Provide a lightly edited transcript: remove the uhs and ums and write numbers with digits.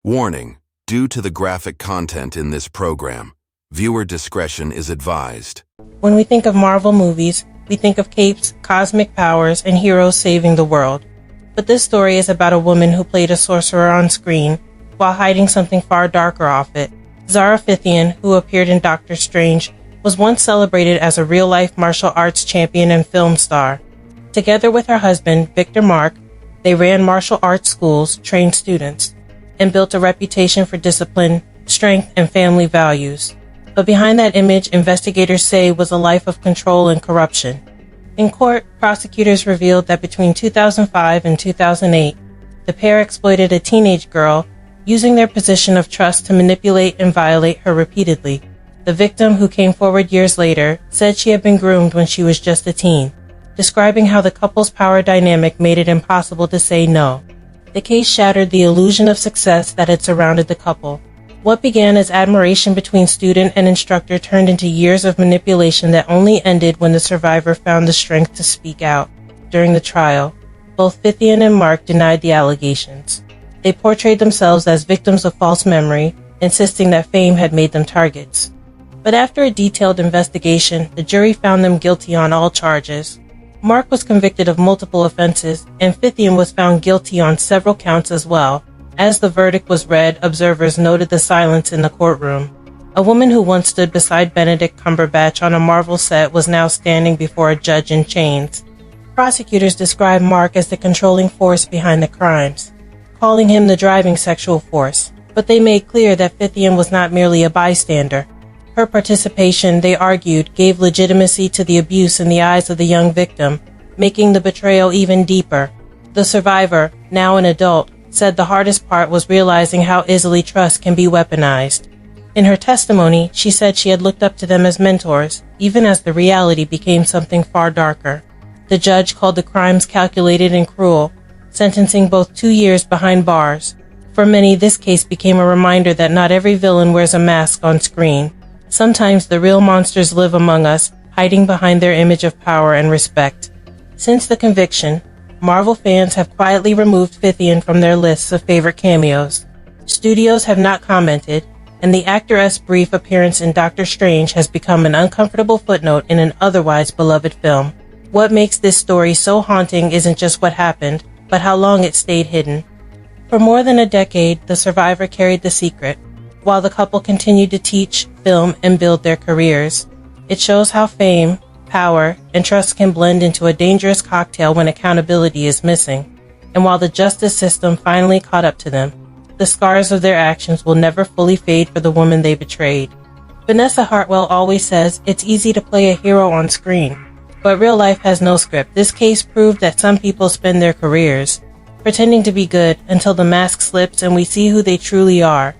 Warning: due to the graphic content in this program, viewer discretion is advised. When we think of Marvel movies, we think of capes, cosmic powers, and heroes saving the world. But this story is about a woman who played a sorcerer on screen while hiding something far darker off it. Zara Phythian, who appeared in Doctor Strange, was once celebrated as a real-life martial arts champion and film star. Together with her husband, Victor Mark, they ran martial arts schools, trained students, and built a reputation for discipline, strength, and family values. But behind that image, investigators say was a life of control and corruption. In court, prosecutors revealed that between 2005 and 2008, the pair exploited a teenage girl, using their position of trust to manipulate and violate her repeatedly. The victim, who came forward years later, said she had been groomed when she was just a teen, describing how the couple's power dynamic made it impossible to say no. The case shattered the illusion of success that had surrounded the couple. What began as admiration between student and instructor turned into years of manipulation that only ended when the survivor found the strength to speak out. During the trial, both Phythian and Mark denied the allegations. They portrayed themselves as victims of false memory, insisting that fame had made them targets. But after a detailed investigation, the jury found them guilty on all charges. Mark was convicted of multiple offenses, and Phythian was found guilty on several counts as well. As the verdict was read, observers noted the silence in the courtroom. A woman who once stood beside Benedict Cumberbatch on a Marvel set was now standing before a judge in chains. Prosecutors described Mark as the controlling force behind the crimes, calling him the driving sexual force, but they made clear that Phythian was not merely a bystander. Her participation, they argued, gave legitimacy to the abuse in the eyes of the young victim, making the betrayal even deeper. The survivor, now an adult, said the hardest part was realizing how easily trust can be weaponized. In her testimony, she said she had looked up to them as mentors, even as the reality became something far darker. The judge called the crimes calculated and cruel, sentencing both 2 years behind bars. For many, this case became a reminder that not every villain wears a mask on screen. Sometimes the real monsters live among us, hiding behind their image of power and respect. Since the conviction, Marvel fans have quietly removed Phythian from their lists of favorite cameos. Studios have not commented, and the actress' brief appearance in Doctor Strange has become an uncomfortable footnote in an otherwise beloved film. What makes this story so haunting isn't just what happened, but how long it stayed hidden. For more than a decade, the survivor carried the secret, while the couple continued to teach, film, and build their careers. It shows how fame, power, and trust can blend into a dangerous cocktail when accountability is missing. And while the justice system finally caught up to them, the scars of their actions will never fully fade for the woman they betrayed. Vanessa Hartwell always says it's easy to play a hero on screen, but real life has no script. This case proved that some people spend their careers pretending to be good until the mask slips and we see who they truly are.